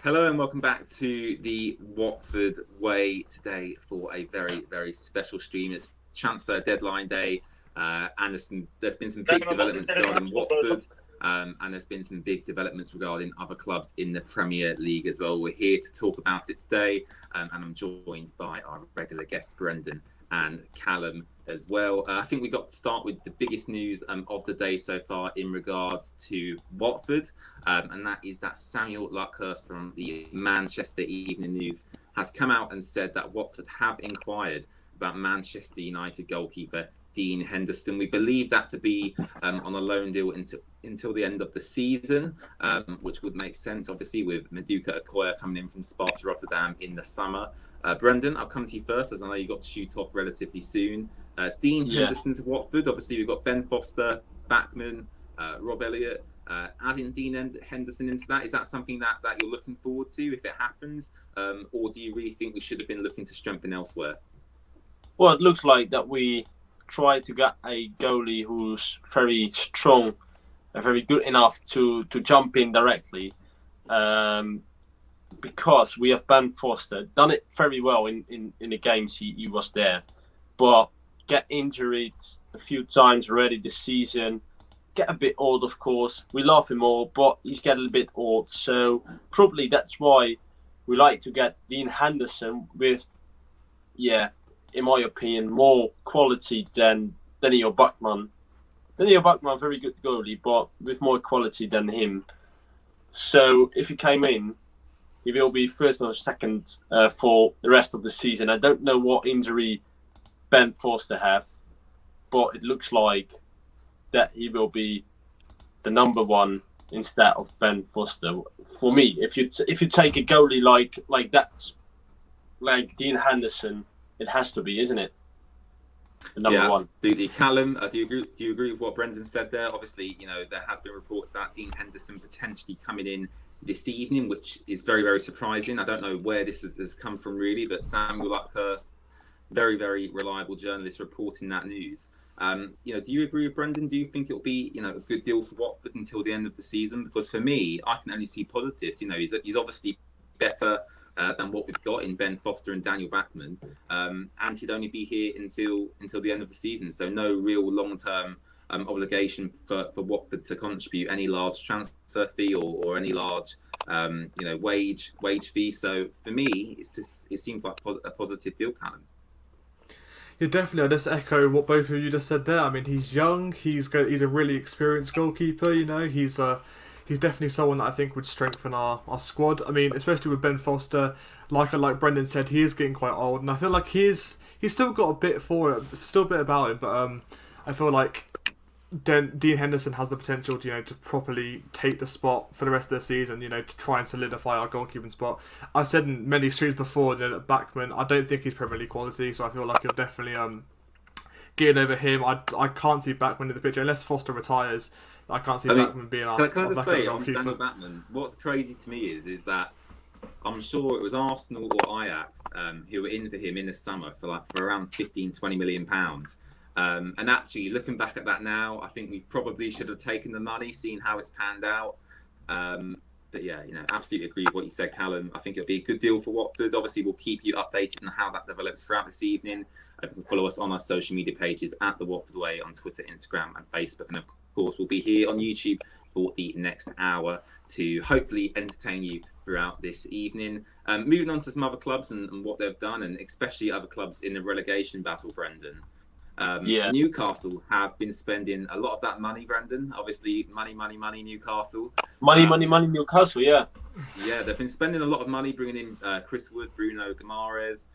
Hello and welcome back to the Watford Way today for a very, very special stream. It's transfer deadline day, and there's been some big developments regarding Watford, and there's been some big developments regarding other clubs in the Premier League as well. We're here to talk about it today, and I'm joined by our regular guests, Brendan and Callum as well. I think we got to start with the biggest news of the day so far in regards to Watford, and that is that Samuel Luckhurst from the Manchester Evening News has come out and said that Watford have inquired about Manchester United goalkeeper Dean Henderson. We believe that to be on a loan deal until the end of the season, which would make sense, obviously, with Maduka Okoye coming in from Sparta Rotterdam in the summer. Brendan, I'll come to you first, as I know you got to shoot off relatively soon. Dean Henderson to Watford. Obviously, we've got Ben Foster, Bachmann, Rob Elliott. Adding Dean Henderson into that, is that something that you're looking forward to if it happens? Or do you really think we should have been looking to strengthen elsewhere? Well, it looks like that we tried to get a goalie who's very strong and very good enough to jump in directly. Because we have Ben Foster, done it very well in the games he was there, but get injured a few times already this season, get a bit old, of course. We love him all, but he's getting a bit old, so probably that's why we like to get Dean Henderson with, in my opinion, more quality than Daniel Bachmann. Daniel Bachmann, very good goalie, but with more quality than him. So if he came in, he will be first or second for the rest of the season. I don't know what injury Ben Foster have, but it looks like that he will be the number one instead of Ben Foster. For me, if you take a goalie like that, like Dean Henderson, it has to be, isn't it? The number one. Absolutely. Callum, do you agree with what Brendan said there? Obviously, there has been reports about Dean Henderson potentially coming in this evening, which is very, very surprising. I don't know where this has come from really, but Samuel Luckhurst, very, very reliable journalist, reporting that news. Do you agree with Brendan? Do you think it'll be, a good deal for Watford until the end of the season? Because for me, I can only see positives. He's obviously better than what we've got in Ben Foster and Daniel Bachmann, and he'd only be here until the end of the season. So no real long-term obligation for Watford to contribute any large transfer fee or any large wage fee. So for me, it seems like a positive deal, Callum. Yeah, definitely. I just echo what both of you just said there. I mean, he's young. He's a really experienced goalkeeper. He's definitely someone that I think would strengthen our squad. I mean, especially with Ben Foster, like Brendan said, he is getting quite old, and I feel like he's still got a bit about him. But I feel like Dean Henderson has the potential to properly take the spot for the rest of the season. To try and solidify our goalkeeping spot. I've said in many streams before that Bachmann, I don't think he's Premier League quality, so I feel like he'll definitely getting over him. I can't see Bachmann in the picture unless Foster retires. I can't see Bachmann being our Can I just say on Daniel Bachmann, what's crazy to me is that I'm sure it was Arsenal or Ajax who were in for him in the summer for around 15-20 million pounds. And actually, looking back at that now, I think we probably should have taken the money, seeing how it's panned out. But yeah, absolutely agree with what you said, Callum. I think it'll be a good deal for Watford. Obviously, we'll keep you updated on how that develops throughout this evening. You can follow us on our social media pages at TheWatfordWay on Twitter, Instagram, and Facebook. And of course, we'll be here on YouTube for the next hour to hopefully entertain you throughout this evening. Moving on to some other clubs and what they've done, and especially other clubs in the relegation battle, Brendan. Newcastle have been spending a lot of that money, Brendan. Obviously, money, Newcastle. Money, Newcastle, yeah. Yeah, they've been spending a lot of money bringing in Chris Wood, Bruno Guimaraes,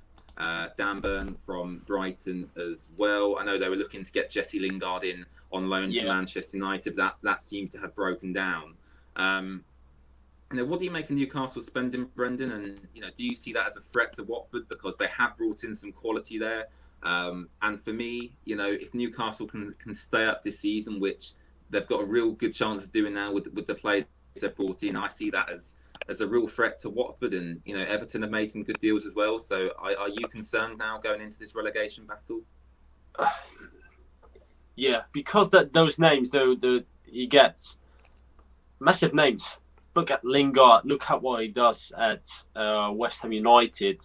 Dan Burn from Brighton as well. I know they were looking to get Jesse Lingard in on loan from Manchester United. That seems to have broken down. What do you make of Newcastle spending, Brendan? And do you see that as a threat to Watford because they have brought in some quality there? And for me, if Newcastle can stay up this season, which they've got a real good chance of doing now with the players they've brought in, I see that as a real threat to Watford. And Everton have made some good deals as well. So are you concerned now going into this relegation battle? Yeah, because those names, though, he gets massive names. look at Lingard. Look at what he does at West Ham United.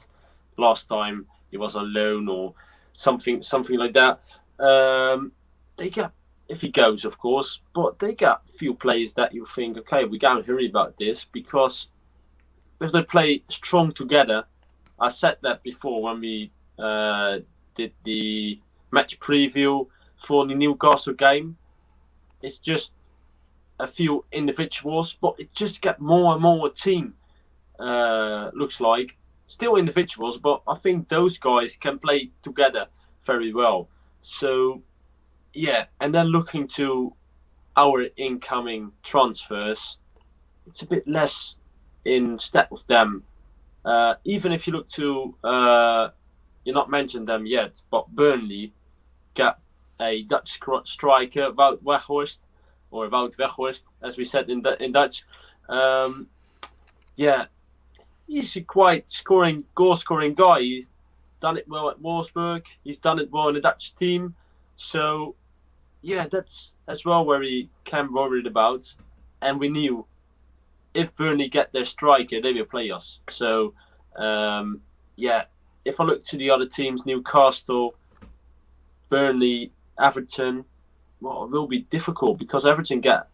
Last time he was on loan or something like that. They get, if he goes, of course, but they got a few players that you think, okay, we can't hurry about this, because if they play strong together, I said that before when we did the match preview for the Newcastle game. It's just a few individuals, but it just got more and more a team. Looks like still individuals, but I think those guys can play together very well. So yeah, and then looking to our incoming transfers, it's a bit less in step with them. Even if you look to, you're not mentioned them yet, but Burnley got a Dutch striker, Wout Weghorst, or Wout Weghorst, as we said in Dutch. Yeah, he's a quite goal-scoring guy. He's done it well at Wolfsburg. He's done it well in the Dutch team. So, yeah, that's as well where we can worried about. And we knew if Burnley get their striker, they will play us. So, yeah, if I look to the other teams, Newcastle, Burnley, Everton, well, it will be difficult because Everton get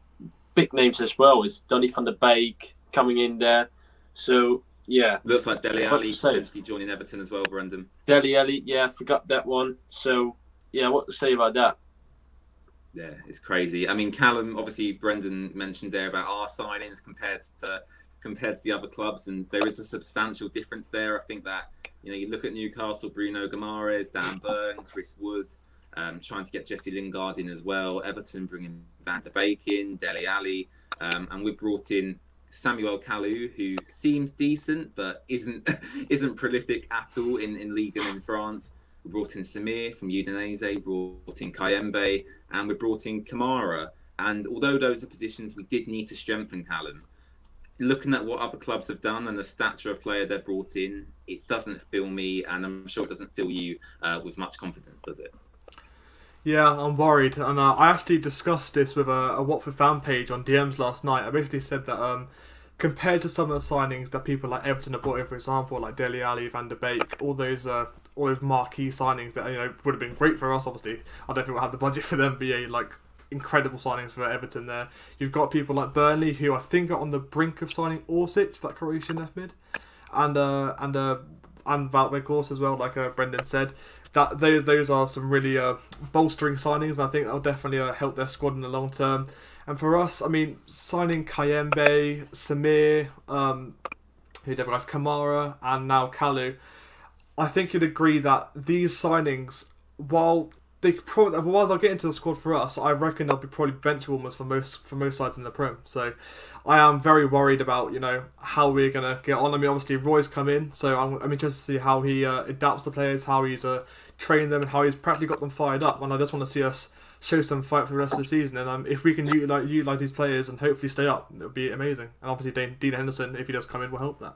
big names as well. It's Donny van der Beek coming in there. So, yeah. Looks like Dele Alli potentially joining Everton as well, Brendan. Dele Alli, yeah, forgot that one. So, yeah, what to say about that? Yeah, it's crazy. I mean, Callum, obviously, Brendan mentioned there about our signings compared to the other clubs, and there is a substantial difference there. I think that, you look at Newcastle, Bruno Guimaraes, Dan Burn, Chris Wood, trying to get Jesse Lingard in as well. Everton bringing Van der Beek in, Dele Alli, and we've brought in Samuel Kalou, who seems decent but isn't prolific at all in Ligue 1 in France. We brought in Samir from Udinese, brought in Kayembe, and we brought in Kamara. And although those are positions we did need to strengthen, Callum, looking at what other clubs have done and the stature of player they've brought in, it doesn't fill me, and I'm sure it doesn't fill you with much confidence, does it? Yeah, I'm worried, and I actually discussed this with a Watford fan page on DMs last night. I basically said that compared to some of the signings that people like Everton have brought in, for example, like Dele Alli, Van der Beek, all those marquee signings that would have been great for us. Obviously, I don't think we'll have the budget for them, but yeah, like incredible signings for Everton there. You've got people like Burnley, who I think are on the brink of signing Orsic, that Croatian left mid, and Wout Weghorst as well, like Brendan said. That those are some really bolstering signings, and I think that'll definitely help their squad in the long term. And for us, I mean, signing Kayembe, Samir, Kamara, and now Kalou, I think you'd agree that these signings, while they'll get into the squad for us, I reckon they'll be probably bench warmers for most sides in the Prem. So I am very worried about how we're gonna get on. I mean, obviously Roy's come in, so I'm interested to see how he adapts the players, how he's trained them, and how he's practically got them fired up. And I just want to see us show some fight for the rest of the season. And if we can utilize these players and hopefully stay up, it would be amazing. And obviously Dean Henderson, if he does come in, will help that.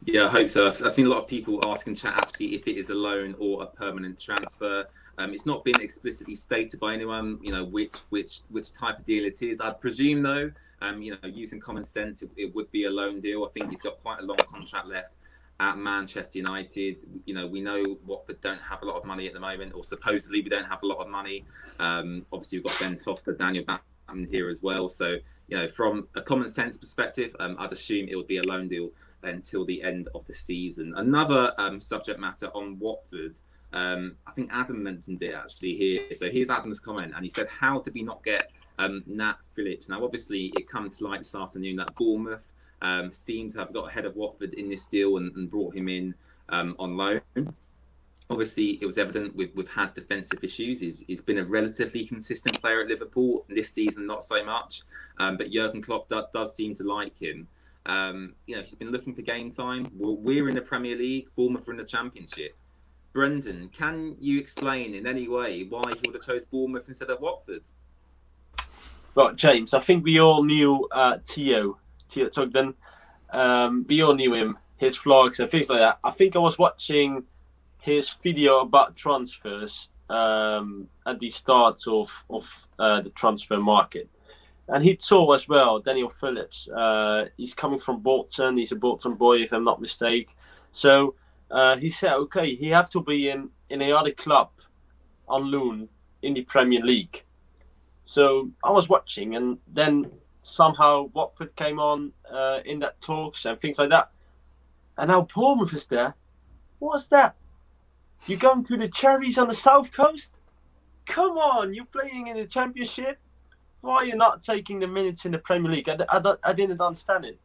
Yeah, I hope so. I've seen a lot of people ask in chat actually if it is a loan or a permanent transfer. It's not been explicitly stated by anyone, which type of deal it is. I'd presume though, using common sense, it would be a loan deal. I think he's got quite a long contract left at Manchester United. We know Watford don't have a lot of money at the moment, or supposedly we don't have a lot of money. Obviously we've got Ben Foster, Daniel Batman here as well. So, from a common sense perspective, I'd assume it would be a loan deal until the end of the season. Another subject matter on Watford, I think Adam mentioned it actually here. So here's Adam's comment, and he said, how did we not get Nat Phillips? Now, obviously, it comes to light this afternoon that Bournemouth seems to have got ahead of Watford in this deal and brought him in on loan. Obviously, it was evident we've had defensive issues. He's been a relatively consistent player at Liverpool. This season, not so much. But Jurgen Klopp does seem to like him. He's been looking for game time. We're in the Premier League. Bournemouth are in the Championship. Brendan, can you explain in any way why he would have chose Bournemouth instead of Watford? Well, James, I think we all knew Theo Tugden. We all knew him, his vlogs and things like that. I think I was watching his video about transfers at the start of the transfer market. And he told as well, Daniel Phillips, he's coming from Bolton. He's a Bolton boy, if I'm not mistaken. So he said, okay, he have to be in another club on loan in the Premier League. So I was watching, and then somehow Watford came on in that talks and things like that. And now Bournemouth is there. What's that? You going to the Cherries on the South Coast? Come on, you're playing in the Championship. Why are you not taking the minutes in the Premier League? I didn't understand it.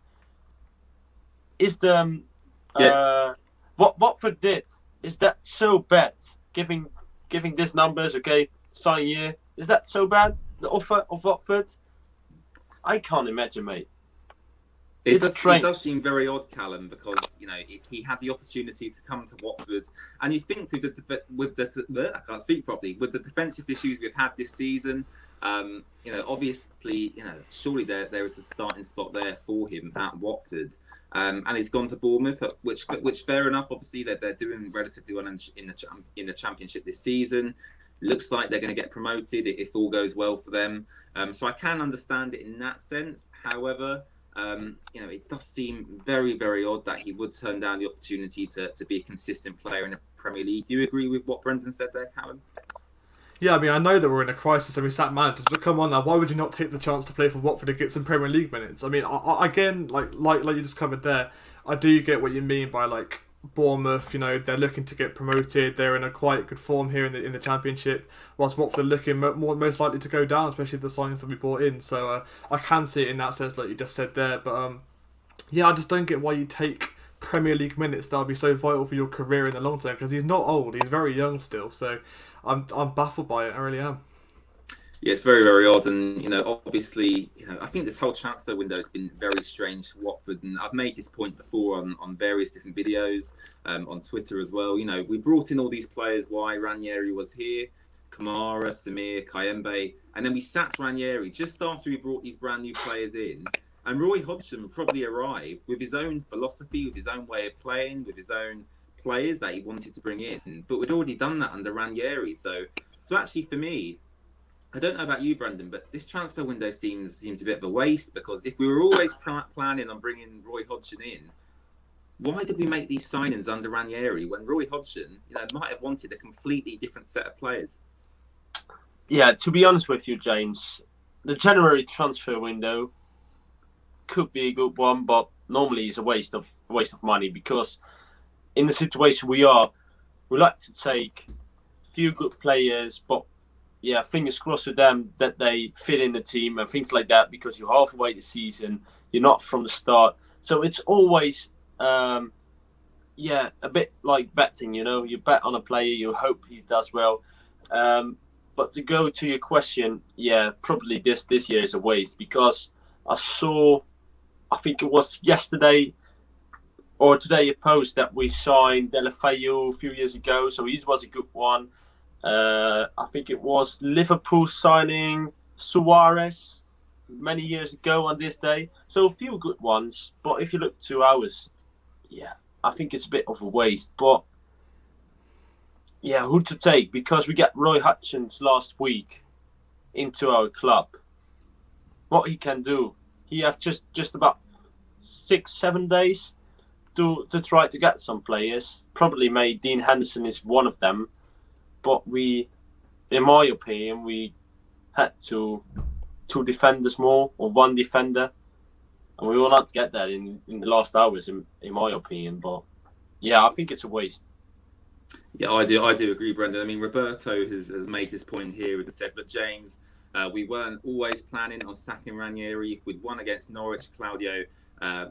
Is the what Watford did, is that so bad? Giving these numbers, okay, sign year, is that so bad? The offer of Watford? I can't imagine, mate. It does seem very odd, Callum, because he had the opportunity to come to Watford, and you think with the I can't speak properly, with the defensive issues we've had this season, obviously, surely there is a starting spot there for him at Watford, and he's gone to Bournemouth, which fair enough. Obviously, they're doing relatively well in the Championship this season. Looks like they're going to get promoted if all goes well for them. So I can understand it in that sense. However, it does seem very, very odd that he would turn down the opportunity to be a consistent player in the Premier League. Do you agree with what Brendan said there, Callum? Yeah, I mean, I know that we're in a crisis and we sacked managers, but come on now, why would you not take the chance to play for Watford and get some Premier League minutes? I mean, again, like you just covered there, I do get what you mean by like Bournemouth. They're looking to get promoted. They're in a quite good form here in the Championship, whilst Watford are looking most likely to go down, especially the signings that we brought in. So I can see it in that sense, like you just said there. But I just don't get why you take Premier League minutes that will be so vital for your career in the long term, because he's not old, he's very young still. So I'm baffled by it. I really am. Yeah, it's very, very odd, and obviously, I think this whole transfer window has been very strange for Watford, and I've made this point before on various different videos, on Twitter as well. We brought in all these players while Ranieri was here, Kamara, Samir, Kayembe, and then we sacked Ranieri just after we brought these brand new players in. And Roy Hodgson probably arrived with his own philosophy, with his own way of playing, with his own players that he wanted to bring in. But we'd already done that under Ranieri. So actually for me, I don't know about you, Brendan, but this transfer window seems a bit of a waste, because if we were always planning on bringing Roy Hodgson in, why did we make these signings under Ranieri when Roy Hodgson might have wanted a completely different set of players? Yeah, to be honest with you, James, the January transfer window could be a good one, but normally it's a waste of money, because in the situation we like to take a few good players, but yeah, fingers crossed with them that they fit in the team and things like that, because you're halfway the season, you're not from the start. So it's always, a bit like betting, you bet on a player, you hope he does well. But to go to your question, yeah, probably this year is a waste, because I think it was yesterday or today, a post that we signed Delafeu a few years ago, so he was a good one. I think it was Liverpool signing Suarez many years ago on this day. So a few good ones. But if you look to ours, yeah, I think it's a bit of a waste. But yeah, who to take? Because we got Roy Hutchins last week into our club. What he can do, he have just about 6-7 days to try to get some players. Probably Dean Henderson is one of them. But in my opinion, we had two defenders more, or one defender, and we will not get that in the last hours, in my opinion. But yeah, I think it's a waste. Yeah, I do agree, Brendan. I mean, Roberto has made this point here with the said, but James, we weren't always planning on sacking Ranieri. If we'd won against Norwich, Claudio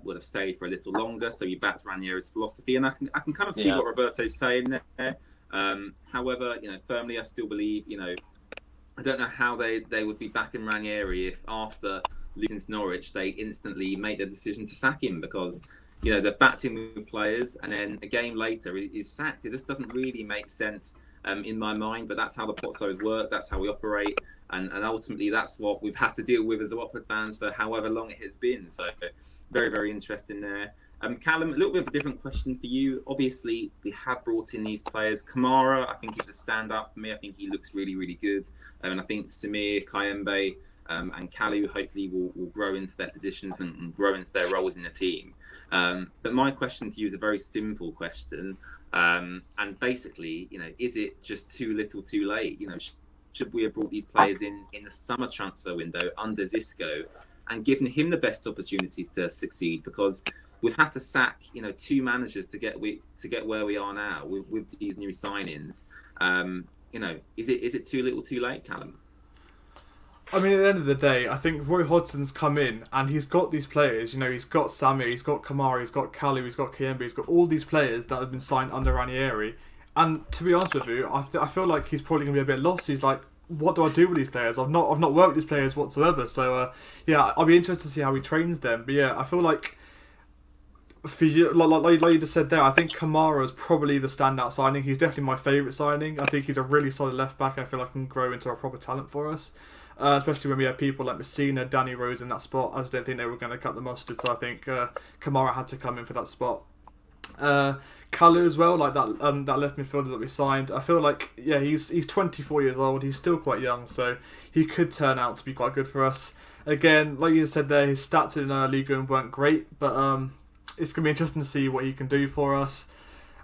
would have stayed for a little longer, so you backed Ranieri's philosophy, and I can kind of see what Roberto's saying there. However, firmly I still believe, I don't know how they would be backing Ranieri if after losing to Norwich they instantly make the decision to sack him, because they've backed him with players and then a game later he's sacked. It just doesn't really make sense in my mind, but that's how the Pozzos work, that's how we operate, and ultimately that's what we've had to deal with as Watford fans for however long it has been. So very, very interesting there. Callum, a little bit of a different question for you. Obviously, we have brought in these players. Kamara, I think, is the standout for me. I think he looks really, really good. And I think Samir, Kayembe, and Kalu hopefully will grow into their positions and grow into their roles in the team. But my question to you is a very simple question, and basically, is it just too little, too late? Should we have brought these players in the summer transfer window under Xisco and given him the best opportunities to succeed? Because we've had to sack, 2 managers to get where we are now with these new signings. Is it too little, too late, Callum? I mean, at the end of the day, I think Roy Hodgson's come in and he's got these players. He's got Samir, he's got Kamara, he's got Kalu, he's got Kiembe, he's got all these players that have been signed under Ranieri. And to be honest with you, I feel like he's probably going to be a bit lost. He's like, what do I do with these players? I've not worked with these players whatsoever. So yeah, I'll be interested to see how he trains them. But yeah, I feel like for you, like you just said there, I think Kamara is probably the standout signing. He's definitely my favourite signing. I think he's a really solid left back, and I feel like he can grow into a proper talent for us. Especially when we have people like Messina, Danny Rose in that spot. I just didn't think they were going to cut the mustard, so I think Kamara had to come in for that spot. Kalu as well, like that left midfielder that we signed. I feel like he's 24 years old. He's still quite young, so he could turn out to be quite good for us. Again, like you said there, his stats in Ligue 1 weren't great, but it's going to be interesting to see what he can do for us.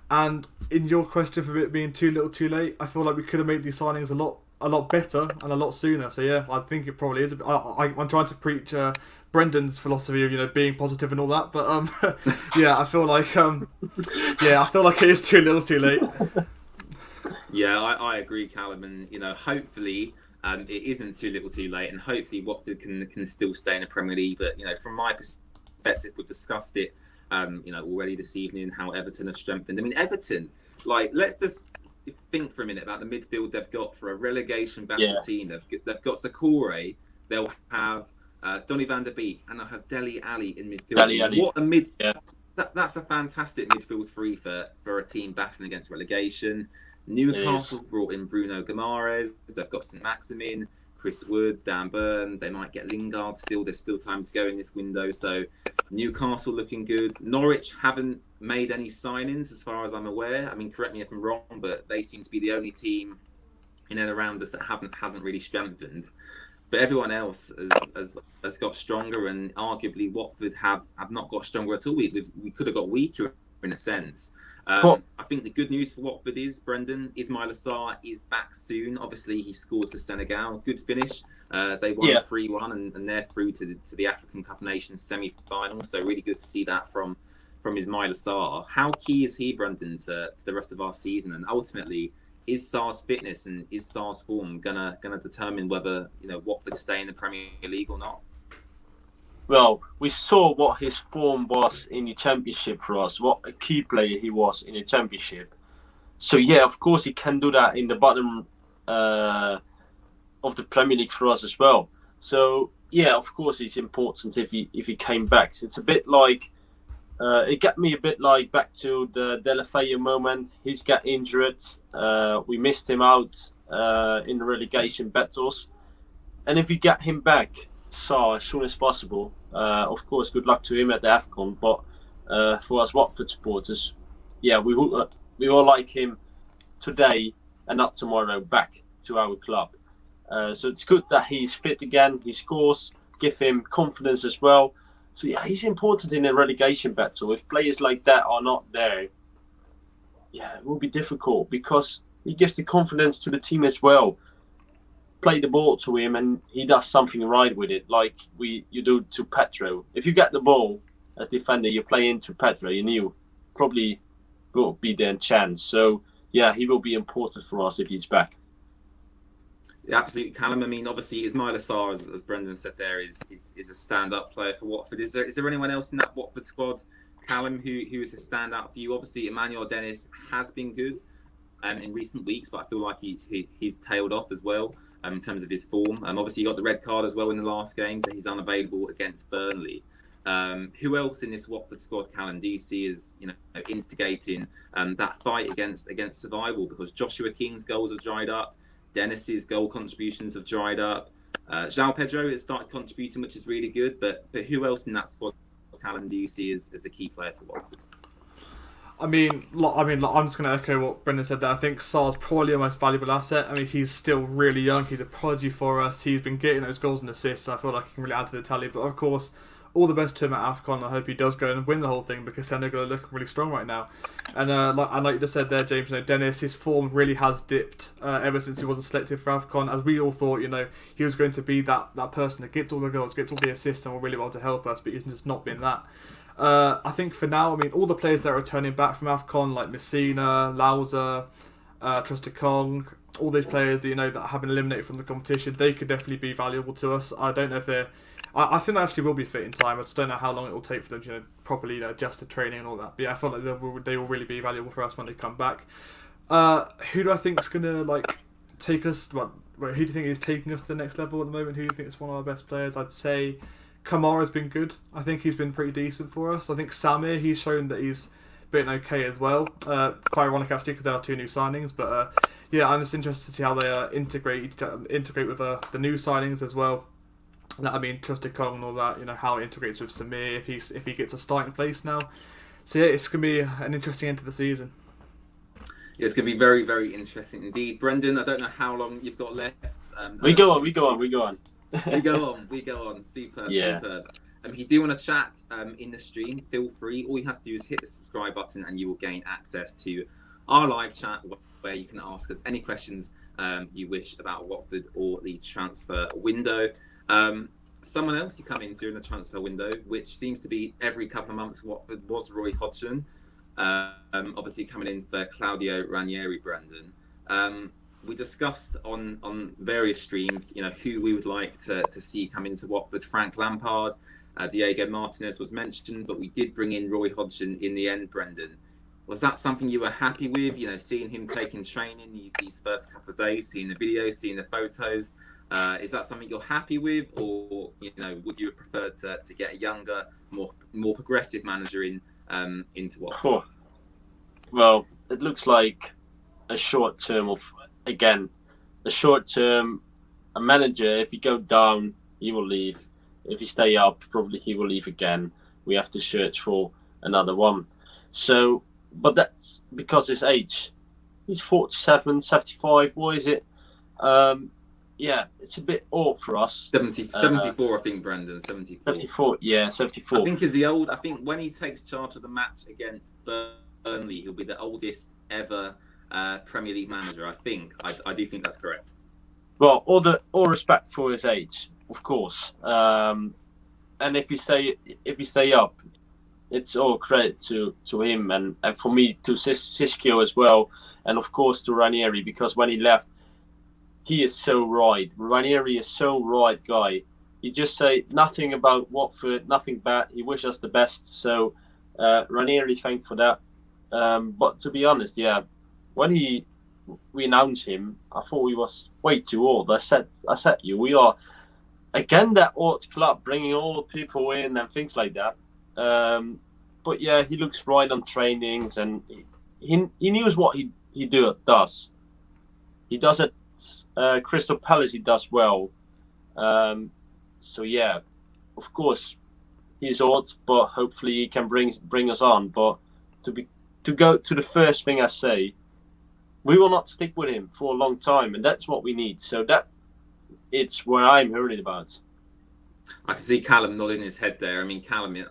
And in your question for it being too little, too late, I feel like we could have made these signings a lot better and a lot sooner. So yeah, I think it probably is. I'm trying to preach Brendan's philosophy of being positive and all that, but yeah, I feel like it is too little, too late. Yeah, I agree, Callum, and hopefully it isn't too little, too late, and hopefully Watford can still stay in the Premier League. But from my perspective, we've discussed it already this evening how Everton have strengthened. I mean, Everton. Let's just think for a minute about the midfield they've got for a relegation battle team. They've got Doucouré, they'll have Donny van der Beek, and they'll have Dele Alli in midfield. What a mid! Yeah. That's a fantastic midfield three for a team battling against relegation. Newcastle brought in Bruno Guimaraes. They've got St Maximin, Chris Wood, Dan Burn. They might get Lingard still. There's still time to go in this window. So Newcastle looking good. Norwich haven't made any signings as far as I'm aware. I mean, correct me if I'm wrong, but they seem to be the only team in and around us that hasn't really strengthened. But everyone else has got stronger, and arguably Watford have not got stronger at all. We could have got weaker in a sense. I think the good news for Watford is, Brendan, Ismail Assar is back soon. Obviously, he scored for Senegal. Good finish. They won 3-1 and they're through to the African Cup of Nations semi-final. So really good to see that from Ismail Assar. How key is he, Brendan, to the rest of our season? And ultimately, is Sar's fitness and is Sar's form gonna determine whether Watford stay in the Premier League or not? Well, we saw what his form was in the Championship for us, what a key player he was in the Championship. So yeah, of course he can do that in the bottom of the Premier League for us as well. So yeah, of course it's important if he came back. So it's a bit like it got me a bit like back to the Deulofeu moment. He's got injured. We missed him out in the relegation battles, and if we get him back as soon as possible, of course, good luck to him at the AFCON. But for us Watford supporters, yeah, we will like him today and not tomorrow back to our club. So it's good that he's fit again. He scores, give him confidence as well. So yeah, he's important in a relegation battle. If players like that are not there, yeah, it will be difficult because he gives the confidence to the team as well. Play the ball to him and he does something right with it, like you do to Petro. If you get the ball as defender, you play into Petro, you knew probably will be their chance. So yeah, he will be important for us if he's back. Yeah, absolutely, Callum. I mean, obviously, Ismail Assar, as Brendan said there, is a stand-up player for Watford. Is there anyone else in that Watford squad, Callum, who is a standout for you? Obviously, Emmanuel Dennis has been good in recent weeks, but I feel like he's tailed off as well in terms of his form. Obviously, he got the red card as well in the last game, so he's unavailable against Burnley. Who else in this Watford squad, Callum, do you see as instigating that fight against survival? Because Joshua King's goals are dried up. Dennis's goal contributions have dried up. João Pedro has started contributing, which is really good. But who else in that squad, Callum, do you see as a key player for Watford? I'm just going to echo what Brendan said there. I think Sarr's probably our most valuable asset. I mean, he's still really young. He's a prodigy for us. He's been getting those goals and assists. I feel like he can really add to the tally. But of course, all the best to him at AFCON. I hope he does go and win the whole thing because Senegal are looking really strong right now. And like you just said there, James, Dennis, his form really has dipped ever since he wasn't selected for AFCON. As we all thought, he was going to be that person that gets all the goals, gets all the assists, and will really be able to help us. But he's just not been that. I think for now, all the players that are returning back from AFCON, like Messina, Lauza, Trusted-Kong, all these players that that have been eliminated from the competition, they could definitely be valuable to us. I don't know if they're... I think they actually will be fit in time. I just don't know how long it will take for them to properly adjust to training and all that. But yeah, I feel like they will really be valuable for us when they come back. Who do I think is going to take us... Who do you think is taking us to the next level at the moment? Who do you think is one of our best players? I'd say... Kamara's been good. I think he's been pretty decent for us. I think Samir, he's shown that he's been okay as well. Quite ironic actually because there are 2 new signings. But yeah, I'm just interested to see how they integrate with the new signings as well. Trusted-Kong and all that. How it integrates with Samir if he gets a starting place now. So yeah, it's gonna be an interesting end to the season. Yeah, it's gonna be very, very interesting indeed. Brendan, I don't know how long you've got left. We go on. we go on. Superb. If you do want to chat in the stream, feel free. All you have to do is hit the subscribe button and you will gain access to our live chat where you can ask us any questions you wish about Watford or the transfer window. Someone else who come in during the transfer window, which seems to be every couple of months, Watford, was Roy Hodgson. Obviously coming in for Claudio Ranieri, Brendan. We discussed on various streams, who we would like to see come into Watford. Frank Lampard, Diego Martinez was mentioned, but we did bring in Roy Hodgson in the end, Brendan. Was that something you were happy with, seeing him taking training these first couple of days, seeing the videos, seeing the photos? Is that something you're happy with, or would you have preferred to get a younger, more progressive manager into Watford? Well, it looks like a short term a manager. If you go down, he will leave. If you stay up, probably he will leave again. We have to search for another one. So, but that's because his age. He's 47, 75. What is it? Yeah, it's a bit old for us. 74, I think, Brendan. 74. 74, yeah, 74. I think when he takes charge of the match against Burnley, he'll be the oldest ever Premier League manager. I do think that's correct. Well, all respect for his age, of course. And if you stay up, it's all credit to him and for me to Siskio as well, and of course to Ranieri, because when he left, he is so right. Ranieri is so right guy. He just say nothing about Watford, nothing bad. He wishes us the best. So Ranieri, thank for that. But to be honest, yeah, when we announced him, I thought he was way too old. I said we are again that old club, bringing old people in and things like that. But yeah, he looks right on trainings, and he knows what he does. He does it. Crystal Palace, he does well. So yeah, of course, he's old, but hopefully he can bring us on. But to go to the first thing I say, we will not stick with him for a long time, and that's what we need. So it's where I'm worried about. I can see Callum nodding his head there. I mean, Callum,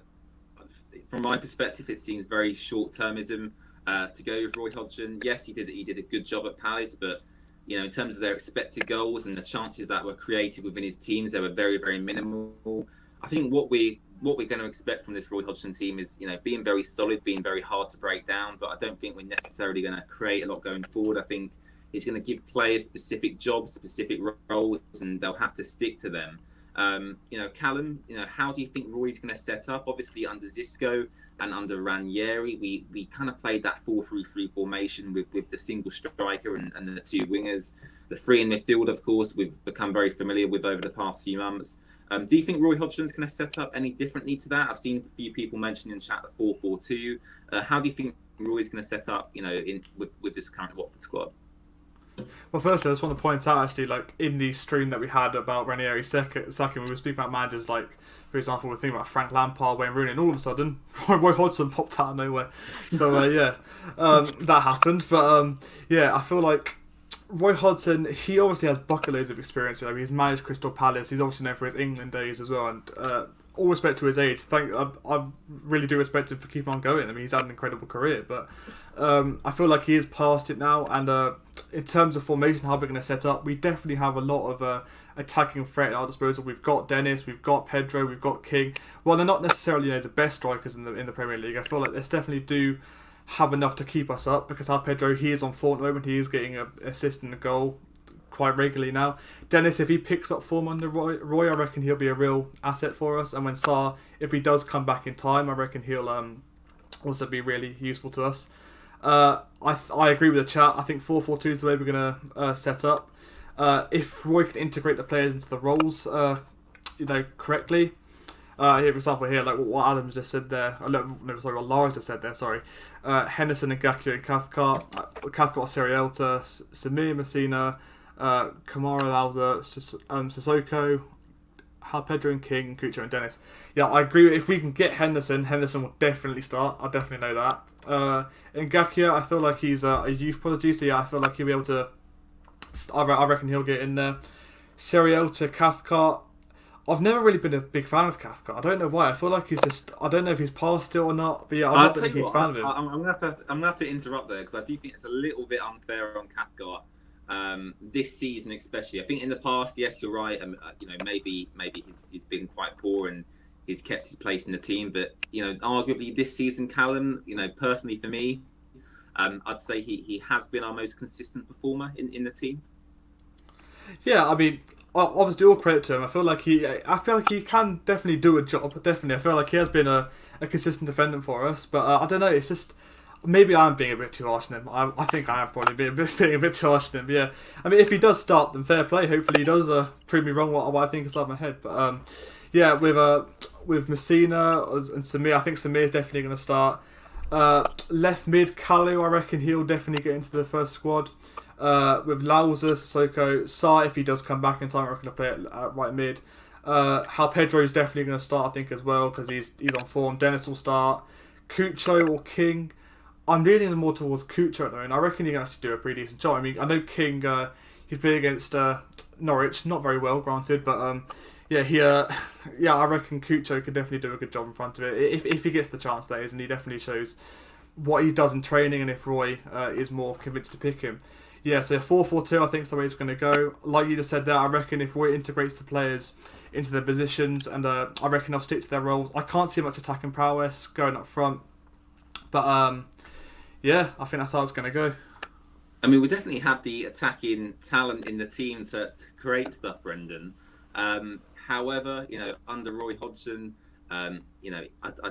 from my perspective, it seems very short-termism to go with Roy Hodgson. Yes, he did a good job at Palace, but in terms of their expected goals and the chances that were created within his teams, they were very, very minimal. I think what we're going to expect from this Roy Hodgson team is, being very solid, being very hard to break down. But I don't think we're necessarily going to create a lot going forward. I think he's going to give players specific jobs, specific roles, and they'll have to stick to them. Callum, how do you think Roy's going to set up? Obviously, under Xisco and under Ranieri, we kind of played that 4-3-3 formation with the single striker and the 2 wingers. The 3 in midfield, of course, we've become very familiar with over the past few months. Do you think Roy Hodgson's going to set up any differently to that? I've seen a few people mention in chat the 4-4-2. How do you think Roy's going to set up, with this current Watford squad? Well, firstly, I just want to point out, actually, like, in the stream that we had about Ranieri sacking, we were speaking about managers, like, for example, we were thinking about Frank Lampard, Wayne Rooney, and all of a sudden, Roy Hodgson popped out of nowhere. So, that happened. But, I feel like Roy Hodgson, he obviously has bucket loads of experience. You know, he's managed Crystal Palace. He's obviously known for his England days as well. And all respect to his age, I really do respect him for keeping on going. I mean, he's had an incredible career. But I feel like he is past it now. And in terms of formation, how we're going to set up, we definitely have a lot of attacking threat at our disposal. We've got Dennis, we've got Pedro, we've got King. Well, they're not necessarily the best strikers in the Premier League. I feel like they definitely do have enough to keep us up, because our Pedro, he is on form at the moment. He is getting an assist and a goal quite regularly now. Dennis, if he picks up form under Roy, I reckon he'll be a real asset for us. And when Sarr, if he does come back in time, I reckon he'll also be really useful to us. I agree with the chat. I think 4-4-2 is the way we're going to set up. If Roy can integrate the players into the roles correctly. Here, for example, like what Adams just said there. What Lars just said there. Sorry, Henderson and Ngakia and Cathcart, Serielta, Samir Messina, Kamara Lauza, Sissoko, Pedro and King, Cucho and Dennis. Yeah, I agree. If we can get Henderson will definitely start. I definitely know that. Ngakia, I feel like he's a youth prodigy, so yeah, I feel like he'll be able to. I reckon he'll get in there. Serielta, Cathcart. I've never really been a big fan of Cathcart. I don't know why. I feel like he's just. I don't know if he's past it or not. But yeah, I'm not a huge fan of him. I'm gonna have to interrupt there, because I do think it's a little bit unfair on Cathcart. This season especially. I think in the past, yes, you're right. Maybe he's been quite poor and he's kept his place in the team. But arguably this season, Callum, personally for me, I'd say he has been our most consistent performer in the team. Yeah, I mean, obviously all credit to him. I feel like he can definitely do a job. Definitely, I feel like he has been a consistent defendant for us. But I don't know. It's just. Maybe I'm being a bit too harsh on him. I think I am probably being a bit too harsh on him. But yeah, I mean, if he does start, then fair play. Hopefully he does prove me wrong what I think is inside my head. But with Messina and Samir, I think Samir is definitely going to start. Left mid, Kalu, I reckon he'll definitely get into the first squad. With Lauza, Sissoko, Sarr, if he does come back in time, I reckon he'll play at right mid. Pedro is definitely going to start, I think, as well, because he's on form. Dennis will start. Cucho or King. I'm leaning more towards Cucho at the moment. I reckon he can actually do a pretty decent job. I mean, I know King, he's played against Norwich, not very well, granted, but I reckon Cucho could definitely do a good job in front of it if he gets the chance, that is, and he definitely shows what he does in training, and if Roy is more convinced to pick him. Yeah, so 4-4-2, I think is the way it's going to go. Like you just said there, I reckon if Roy integrates the players into their positions, and I reckon they'll stick to their roles. I can't see much attacking prowess going up front, but yeah, I think that's how it's going to go. I mean, we definitely have the attacking talent in the team to create stuff, Brendan. However, under Roy Hodgson, I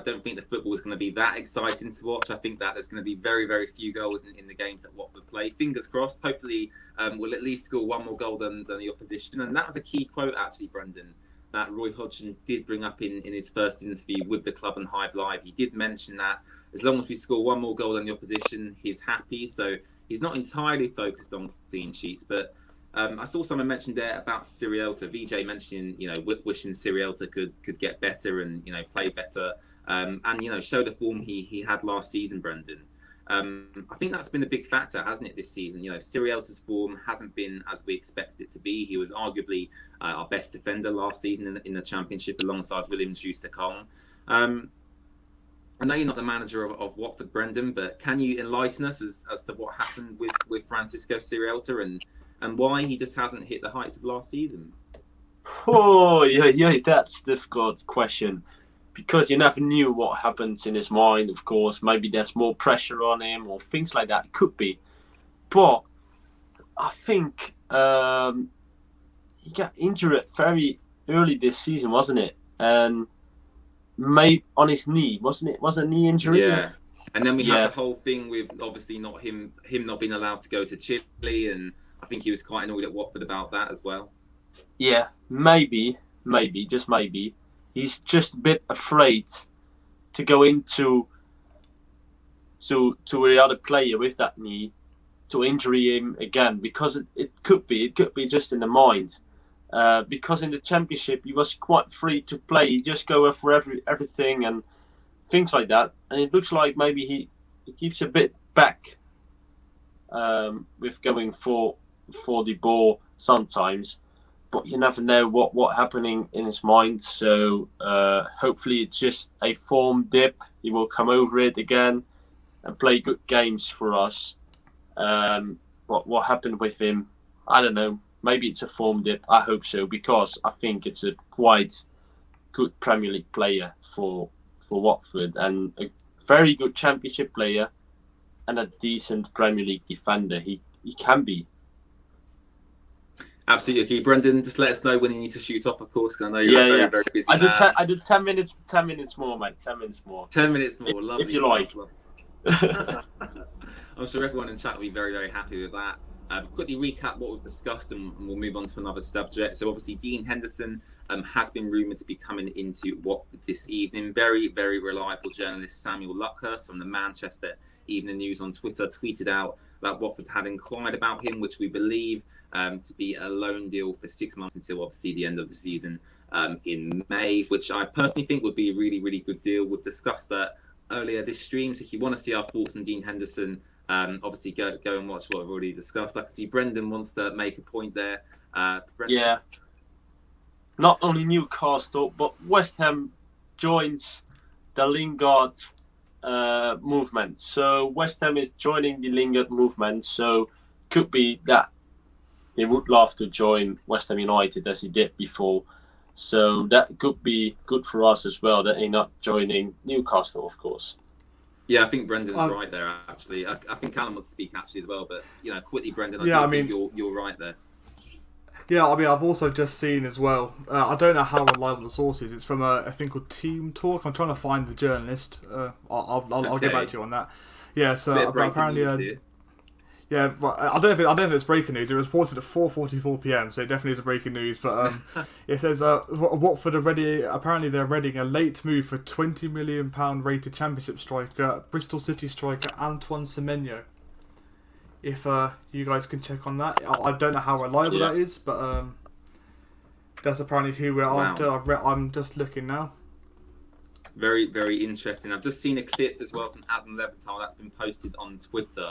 don't think the football is going to be that exciting to watch. I think that there's going to be very, very few goals in the games that Watford play. Fingers crossed. Hopefully, we'll at least score one more goal than the opposition. And that was a key quote, actually, Brendan, that Roy Hodgson did bring up in his first interview with the club and Hive Live. He did mention that as long as we score one more goal than the opposition, he's happy. So he's not entirely focused on clean sheets. But I saw someone mention there about Serielta. VJ mentioning, wishing Serielta could get better and, play better and, show the form he had last season, Brendan. I think that's been a big factor, hasn't it, this season? Serielta's form hasn't been as we expected it to be. He was arguably our best defender last season in the Championship alongside William Schuster-Kong. I know you're not the manager of Watford, Brendan, but can you enlighten us as to what happened with Francisco Serielta and why he just hasn't hit the heights of last season? Oh, yeah, that's a difficult question, because you never knew what happens in his mind, of course. Maybe there's more pressure on him or things like that. It could be. But I think he got injured very early this season, wasn't it? And maybe on his knee, wasn't it? Was it a knee injury? Yeah. And then we had the whole thing with obviously not him not being allowed to go to Chile, and I think he was quite annoyed at Watford about that as well. Yeah, maybe, just maybe. He's just a bit afraid to go into the other player with that knee to injure him again, because it could be just in the mind. Because in the Championship he was quite free to play. He just go for everything and things like that. And it looks like maybe he keeps a bit back with going for the ball sometimes. But you never know what happening in his mind. So hopefully it's just a form dip. He will come over it again and play good games for us. What happened with him, I don't know. Maybe it's a form dip. I hope so, because I think it's a quite good Premier League player for Watford, and a very good Championship player and a decent Premier League defender. He can be. Absolutely. Okay, Brendan, just let us know when you need to shoot off, of course, because I know you're very busy. I did 10 minutes more, mate. 10 minutes more. 10 minutes more. Lovely. If you like. I'm sure everyone in chat will be very, very happy with that. Quickly recap what we've discussed, and we'll move on to another subject. So obviously Dean Henderson has been rumoured to be coming into Watford this evening. Very, very reliable journalist Samuel Luckhurst from the Manchester Evening News on Twitter tweeted out that Watford had inquired about him, which we believe to be a loan deal for 6 months until obviously the end of the season in May, which I personally think would be a really, really good deal. We've discussed that earlier this stream, so if you want to see our thoughts on Dean Henderson, obviously go and watch what I've already discussed. I can see Brendan wants to make a point there. Yeah. Not only Newcastle, but West Ham joins the Lingard movement. So West Ham is joining the Lingard movement. So could be that he would love to join West Ham United as he did before. So that could be good for us as well, that he's not joining Newcastle, of course. Yeah, I think Brendan's right there, actually. I think Callum wants to speak, actually, as well. But, quickly, Brendan, I think you're right there. Yeah, I mean, I've also just seen as well, I don't know how reliable the source is. It's from a thing called Team Talk. I'm trying to find the journalist. I'll get back to you on that. Yeah, so apparently... Yeah, but I don't know if it's breaking news. It was reported at 4:44 p.m, so it definitely is a breaking news. But it says Watford are ready. Apparently, they're readying a late move for £20 million rated Championship striker, Bristol City striker Antoine Semenyo. If you guys can check on that, I don't know how reliable that is, but that's apparently who we're after. I'm just looking now. Very, very interesting. I've just seen a clip as well from Adam Levital that's been posted on Twitter.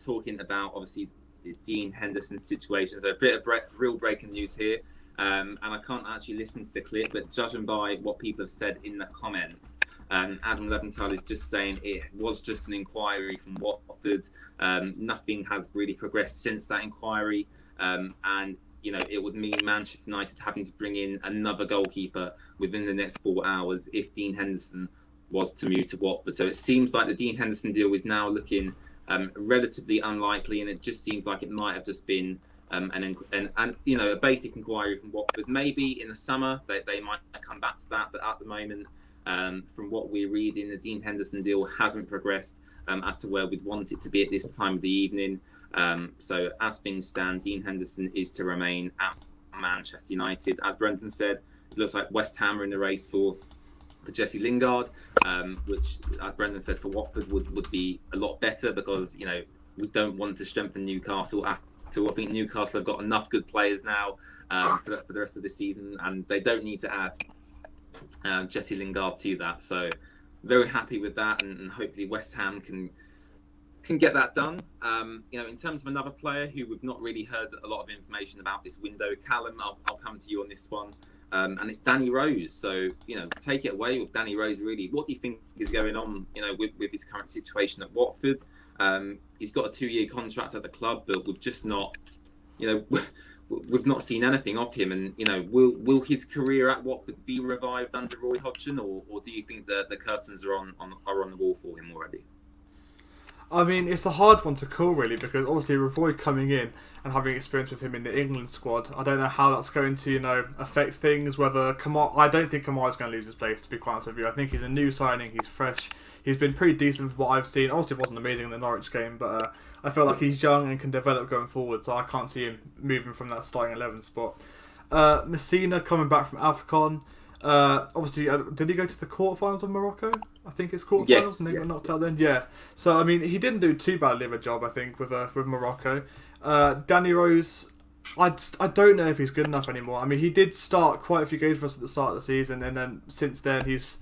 Talking about obviously the Dean Henderson situation. So a bit of real breaking news here, and I can't actually listen to the clip, but judging by what people have said in the comments, Adam Leventhal is just saying it was just an inquiry from Watford. Nothing has really progressed since that inquiry, and it would mean Manchester United having to bring in another goalkeeper within the next 4 hours if Dean Henderson was to move to Watford. So it seems like the Dean Henderson deal is now looking relatively unlikely, and it just seems like it might have just been a basic inquiry from Watford. Maybe in the summer they might come back to that, but at the moment, from what we're reading, the Dean Henderson deal hasn't progressed as to where we'd want it to be at this time of the evening. So as things stand, Dean Henderson is to remain at Manchester United. As Brendan said, it looks like West Ham are in the race for Jesse Lingard, which, as Brendan said, for Watford would be a lot better, because we don't want to strengthen Newcastle at all. I think Newcastle have got enough good players now for the rest of the season, and they don't need to add Jesse Lingard to that. So very happy with that, and hopefully West Ham can get that done. In terms of another player who we've not really heard a lot of information about this window, Callum, I'll come to you on this one. And it's Danny Rose. So, take it away with Danny Rose, really. What do you think is going on, with his current situation at Watford? He's got a 2-year contract at the club, but we've just not, we've not seen anything of him. And, will his career at Watford be revived under Roy Hodgson, or do you think that the curtains are on the wall for him already? I mean, it's a hard one to call, really, because obviously with Roy coming in and having experience with him in the England squad, I don't know how that's going to, affect things. Whether I don't think Kamara's going to lose his place, to be quite honest with you. I think he's a new signing, he's fresh, he's been pretty decent from what I've seen. Obviously, it wasn't amazing in the Norwich game, but I feel like he's young and can develop going forward, so I can't see him moving from that starting 11 spot. Messina coming back from AFCON. Obviously, did he go to the quarterfinals of Morocco? I think it's quarterfinals, Yes, and they got yes. knocked out then. Yeah. So I mean, he didn't do too badly of a job, I think, with Morocco. Danny Rose, I don't know if he's good enough anymore. I mean, he did start quite a few games for us at the start of the season, and then since then he's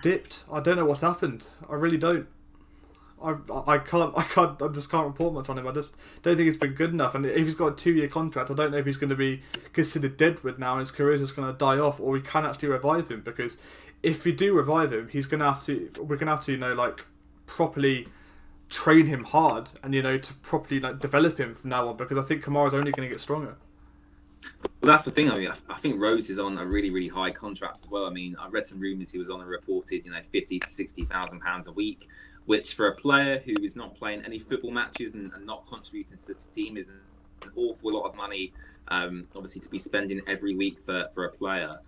dipped. I don't know what's happened. I really don't. I just can't report much on him. I just don't think he's been good enough. And if he's got a 2-year contract, I don't know if he's going to be considered deadwood now and his career is just going to die off, or we can actually revive him. Because if we do revive him, we're going to have to properly train him hard and to properly develop him from now on. Because I think Kamara's only going to get stronger. Well, that's the thing. I mean, I think Rose is on a really, really high contract as well. I mean, I read some rumours he was on a reported, £50,000 to £60,000 a week, which for a player who is not playing any football matches and not contributing to the team is an awful lot of money, obviously, to be spending every week for a player.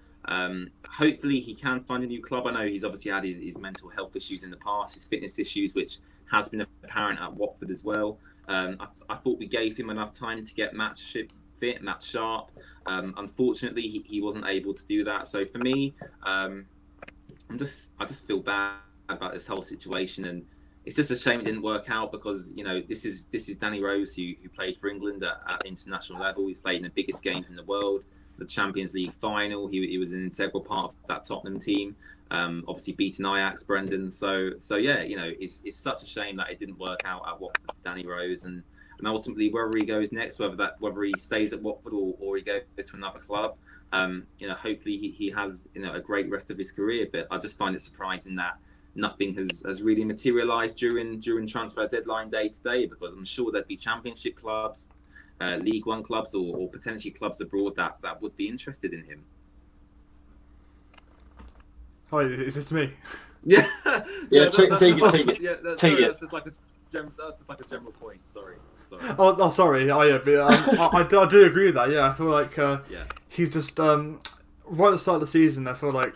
Hopefully he can find a new club. I know he's obviously had his mental health issues in the past, his fitness issues, which has been apparent at Watford as well. I thought we gave him enough time to get match fit, match sharp. Unfortunately, he wasn't able to do that. So for me, I just feel bad about this whole situation, and it's just a shame it didn't work out because this is Danny Rose who played for England at international level. He's played in the biggest games in the world, the Champions League final. He was an integral part of that Tottenham team. Obviously beating Ajax, Brendan. So yeah, it's such a shame that it didn't work out at Watford for Danny Rose, and ultimately wherever he goes next, whether he stays at Watford or he goes to another club, hopefully he has a great rest of his career. But I just find it surprising that nothing has really materialised during transfer deadline day today, because I'm sure there'd be Championship clubs, League One clubs, or potentially clubs abroad that would be interested in him. Oh, is this to me? Yeah, take it. Yeah, that's just like a general point. Sorry. Oh, sorry. Oh, yeah, but, I do agree with that. Yeah, I feel like he's just right at the start of the season. I feel like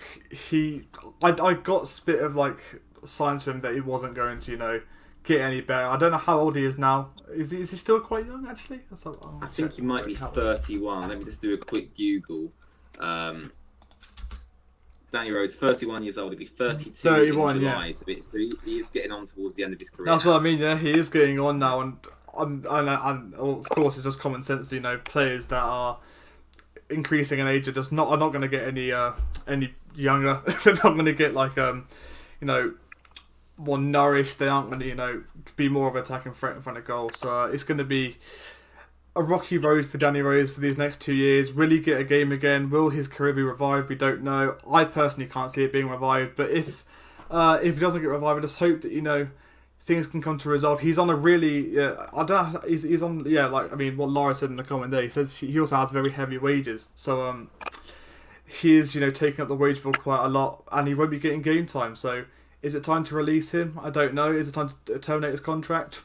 I got a bit of signs to him that he wasn't going to get any better. I don't know how old he is now. Is he still quite young actually? I think he might be 31. Let me just do a quick Google. Danny Rose, 31 years old. He'll be 32 31, in July. yeah. So he is getting on towards the end of his career. That's what I mean. Yeah, he is getting on now, and of course it's just common sense. Players that are increasing in age are just not going to get any younger. They're not going to get more nourished. They aren't going to be more of an attacking threat in front of goal. So it's going to be a rocky road for Danny Rose for these next 2 years. Will he get a game again? Will his career be revived? We don't know. I personally can't see it being revived. But if he doesn't get revived, I just hope that things can come to resolve. He's on a really I don't know. He's on what Laura said in the comment there. He says he also has very heavy wages. So he is taking up the wage bill quite a lot, and he won't be getting game time. So is it time to release him? I don't know. Is it time to terminate his contract?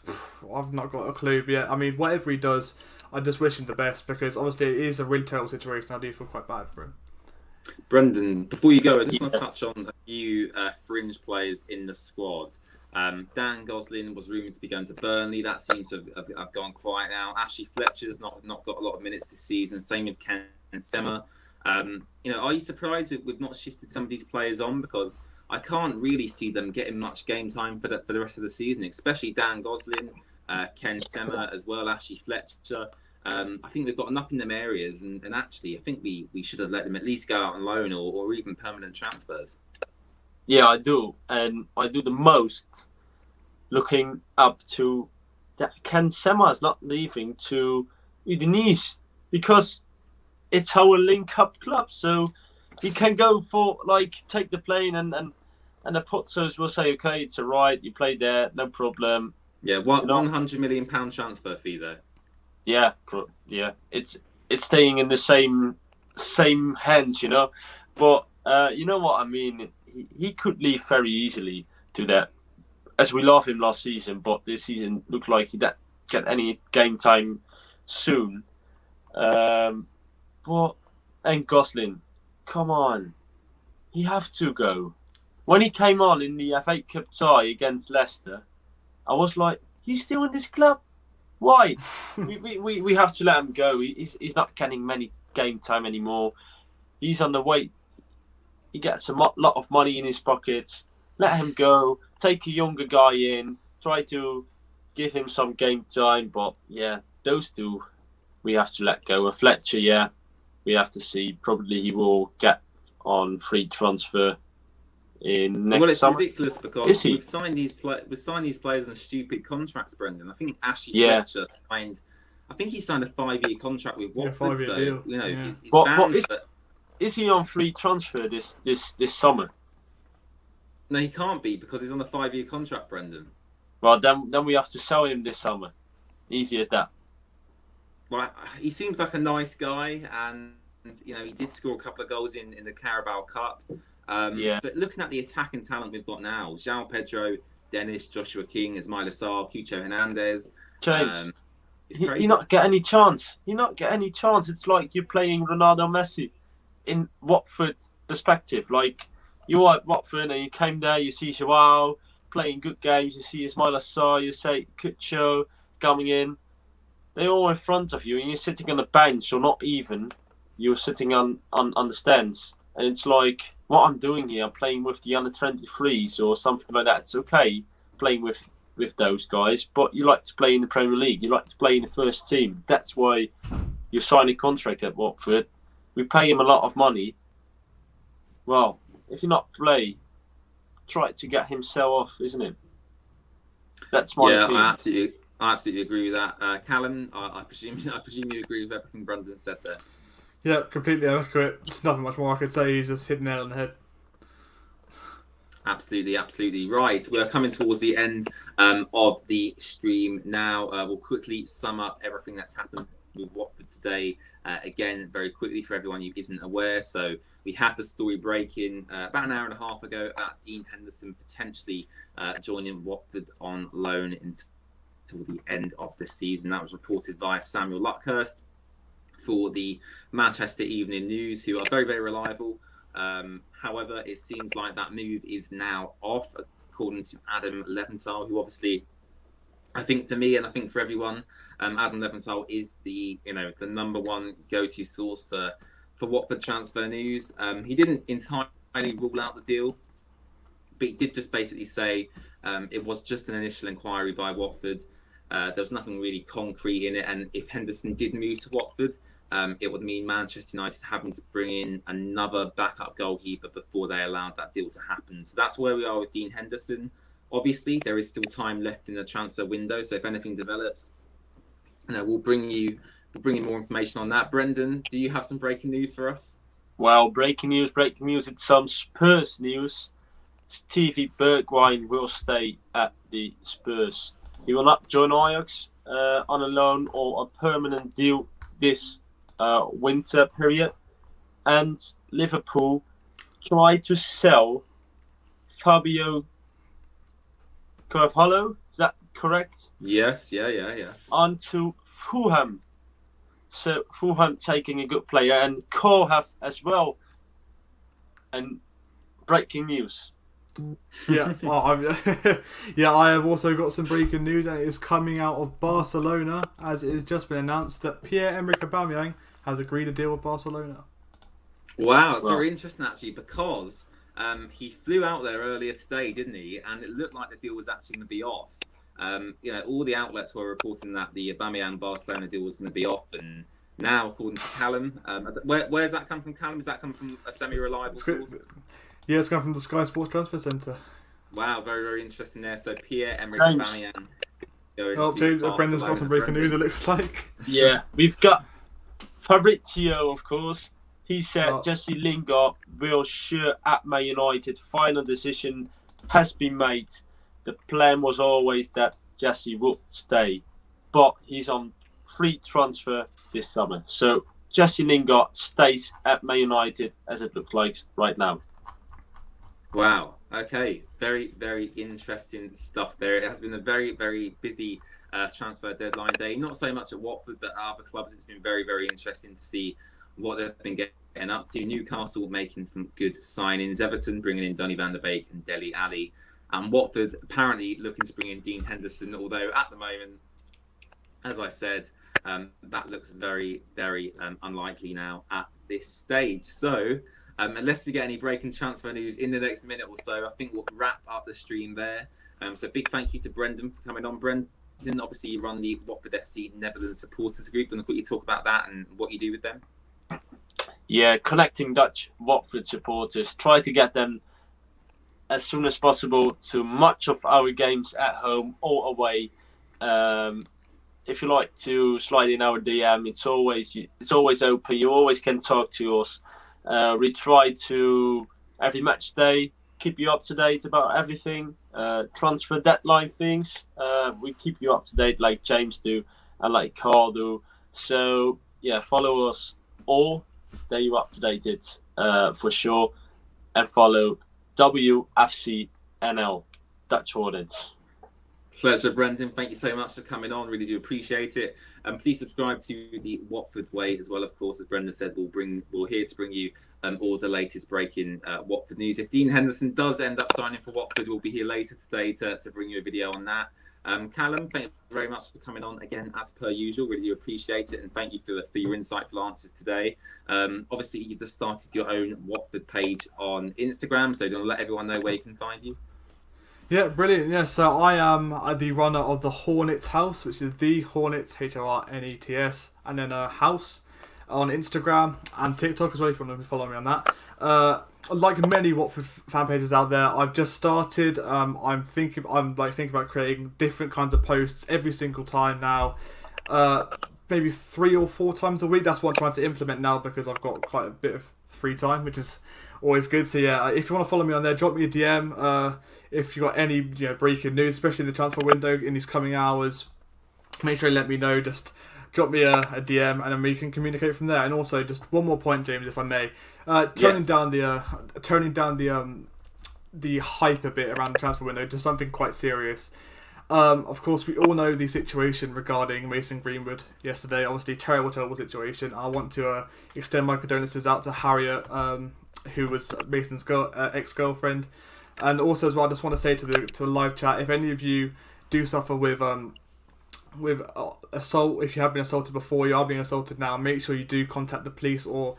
I've not got a clue. But yeah, I mean, whatever he does, I just wish him the best, because obviously it is a really terrible situation. I do feel quite bad for him. Brendan, before you go, I just want to touch on a few fringe players in the squad. Dan Gosling was rumoured to be going to Burnley. That seems to have gone quiet now. Ashley Fletcher's not got a lot of minutes this season. Same with Ken Sema. Are you surprised we've not shifted some of these players on? Because I can't really see them getting much game time for the rest of the season, especially Dan Gosling, Ken Sema as well, Ashley Fletcher. I think we've got enough in them areas, and actually I think we should have let them at least go out on loan or even permanent transfers. Yeah, I do. And I do the most looking up to that Ken Sema is not leaving to Udinese, because it's our link-up club. So he can go for, take the plane and the Putzos will say, okay, it's all right, you played there, no problem. Yeah, £100 million transfer fee there. Yeah. It's staying in the same hands, But you know what I mean? He could leave very easily to that. As we love him last season, but this season looked like he didn't get any game time soon. And Gosling, come on, he have to go. When he came on in the FA Cup tie against Leicester, I was like, he's still in this club. Why? we have to let him go. He's not getting many game time anymore. He's on the way. He gets a lot of money in his pockets. let him go, take a younger guy in, try to give him some game time. But yeah, those two we have to let go. And Fletcher, yeah, we have to see. Probably he will get on free transfer in next Well, it's summer. ridiculous Is because he? we've signed these players on stupid contracts, Brendan. I think Ashley Yeah. Fletcher signed. I think he signed a 5-year contract with Yeah, Watford, 5-year so deal. you know Yeah. he's But bound to. is he on free transfer this summer? No, he can't be because he's on a 5-year contract, Brendan. Well, then we have to sell him this summer. Easy as that. Well, he seems like a nice guy, and you know he did score a couple of goals in the Carabao Cup. Yeah. But looking at the attacking talent we've got now, João Pedro, Dennis, Joshua King, Ismail Assar, Cucho Hernandez. James, It's crazy. you not get any chance. You not get any chance. It's like you're playing Ronaldo Messi in Watford perspective. Like you are at Watford and you came there, you see Joao playing good games, you see Ismail Assar, you say Cucho coming in. They're all in front of you and you're sitting on the bench or not even. You're sitting on the stands. And it's like, what I'm doing here, I'm playing with the under 23s or something like that. It's okay playing with those guys, but you like to play in the Premier League. You like to play in the first team. That's why you sign a contract at Watford. We pay him a lot of money. Well, if you not play, try to get him sell off, isn't it? That's my opinion. I absolutely agree with that. Callum, I presume you agree with everything Brendan said there. Yeah, completely echo it. There's nothing much more I could say. He's just hitting the nail on the head. Absolutely. Right, we're coming towards the end of the stream now. We'll quickly sum up everything that's happened with Watford today. Again, very quickly for everyone who isn't aware. So we had the story breaking about an hour and a half ago about Dean Henderson potentially joining Watford on loan until the end of the season. That was reported via Samuel Luckhurst for the Manchester Evening News, who are very, very reliable. However, it seems like that move is now off, according to Adam Leventhal, who obviously, I think for me and I think for everyone, Adam Leventhal is the number one go-to source for Watford transfer news. He didn't entirely rule out the deal, but he did just basically say it was just an initial inquiry by Watford. There was nothing really concrete in it, and if Henderson did move to Watford, it would mean Manchester United having to bring in another backup goalkeeper before they allowed that deal to happen. So that's where we are with Dean Henderson. Obviously, there is still time left in the transfer window, so if anything develops, we'll bring you more information on that. Brendan, do you have some breaking news for us? Well, breaking news. It's some Spurs news. Stevie Bergwijn will stay at the Spurs. He will not join Ajax on a loan or a permanent deal this winter period. And Liverpool tried to sell Fabio Carvalho. Is that correct? Yes, yeah. Onto Fulham. So Fulham taking a good player and Kohlhaff as well. And breaking news. Yeah, I have also got some breaking news, and it is coming out of Barcelona, as it has just been announced that Pierre-Emerick Aubameyang has agreed a deal with Barcelona. Wow, it's very interesting actually, because he flew out there earlier today, didn't he? And it looked like the deal was actually going to be off. All the outlets were reporting that the Aubameyang Barcelona deal was going to be off, and now, according to Callum, where's that come from, Callum? Does that come from a semi-reliable source? Yeah, it's come from the Sky Sports Transfer Centre. Wow, very, very interesting there. So Pierre-Emerick Aubameyang going to James, Barcelona. Brendan's got some breaking news, it looks like. Yeah, we've got Fabrizio, of course. He said Jesse Lingard will sure at Man United. Final decision has been made. The plan was always that Jesse would stay, but he's on free transfer this summer. So Jesse Lingard stays at Man United as it looks like right now. Wow. Okay. Very, very interesting stuff there. It has been a very, very busy transfer deadline day. Not so much at Watford, but at other clubs. It's been very, very interesting to see what they've been getting up to. Newcastle making some good signings. Everton bringing in Donny van der Beek and Dele Alli. And Watford apparently looking to bring in Dean Henderson, although at the moment, as I said, that looks very, very unlikely now at this stage. So Unless we get any breaking transfer news in the next minute or so, I think we'll wrap up the stream there. So big thank you to Brendan for coming on. Brendan, obviously you run the Watford FC Netherlands supporters group. And quickly talk about that and what you do with them. Yeah, connecting Dutch Watford supporters. Try to get them as soon as possible to much of our games at home or away. If you like to slide in our DM, it's always open. You always can talk to us. We try to every match day keep you up to date about everything. Transfer deadline things. We keep you up to date like James do and like Carl do. So yeah, follow us all. There you up to date it for sure, and follow WFCNL Dutch Hornets. Pleasure, Brendan. Thank you so much for coming on. Really do appreciate it. Please subscribe to the Watford Way as well. Of course, as Brendan said, we're here to bring you all the latest breaking Watford news. If Dean Henderson does end up signing for Watford, we'll be here later today to bring you a video on that. Callum, thank you very much for coming on again, as per usual. Really do appreciate it, and thank you for your insightful answers today. Obviously, you've just started your own Watford page on Instagram, so do you want to let everyone know where you can find you? Yeah, brilliant. Yeah, so I am the runner of the Hornets House, which is the Hornets, HORNETS, and then a house on Instagram and TikTok as well, if you want to follow me on that. Like many Watford fan pages out there, I've just started. I'm thinking about creating different kinds of posts every single time now. Maybe 3 or 4 times a week. That's what I'm trying to implement now because I've got quite a bit of free time, which is always good. So yeah, if you want to follow me on there, drop me a DM. If you got any breaking news, especially in the transfer window in these coming hours, make sure you let me know. Just drop me a DM and then we can communicate from there. And also, just one more point, James, if I may, turning down the hype a bit around the transfer window to something quite serious. Of course, we all know the situation regarding Mason Greenwood yesterday. Obviously, terrible situation. I want to extend my condolences out to Harriet, who was Mason's ex-girlfriend. And also as well, I just want to say to the live chat, if any of you do suffer with assault, if you have been assaulted before, you are being assaulted now, make sure you do contact the police or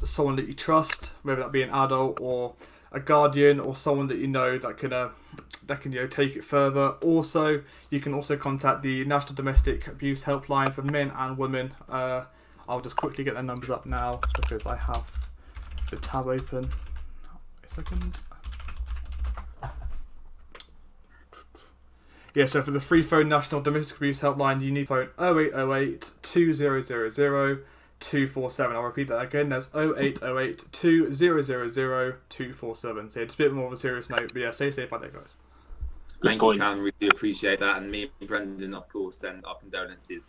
someone that you trust, whether that be an adult or a guardian or someone that you know that can take it further. Also, you can also contact the National Domestic Abuse Helpline for men and women. I'll just quickly get their numbers up now because I have the tab open. A second. Yeah, so for the free phone National Domestic Abuse Helpline, you need phone 0808 2000 247. I'll repeat that again. That's 0808 2000 247. So it's a bit more of a serious note, but yeah, stay safe out there, guys. Thank you, Callum. Really appreciate that. And me and Brendan, of course, send our condolences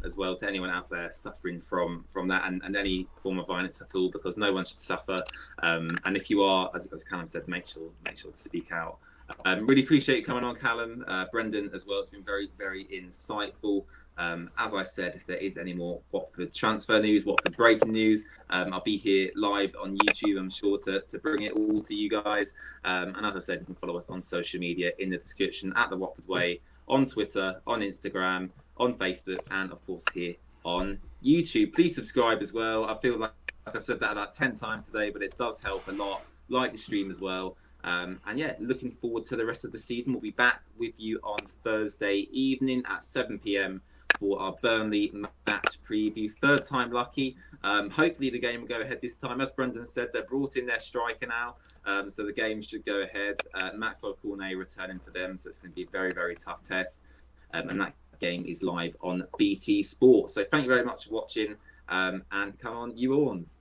as well to anyone out there suffering from that and any form of violence at all, because no one should suffer. And if you are, as Callum said, make sure to speak out. Really appreciate you coming on, Callum. Brendan as well. It's been very, very insightful. As I said, if there is any more Watford transfer news, Watford breaking news, I'll be here live on YouTube. I'm sure to bring it all to you guys. And as I said, you can follow us on social media in the description at The Watford Way, on Twitter, on Instagram, on Facebook, and of course here on YouTube. Please subscribe as well. I feel like I've said that about 10 times today, but it does help a lot. Like the stream as well. And yeah, looking forward to the rest of the season. We'll be back with you on Thursday evening at 7 p.m. for our Burnley match preview. Third time lucky. Hopefully the game will go ahead this time. As Brendan said, they've brought in their striker now, so the game should go ahead. Maxwell Cornet returning for them, so it's going to be a very, very tough test. And that game is live on BT Sport. So thank you very much for watching, and come on, you Orns.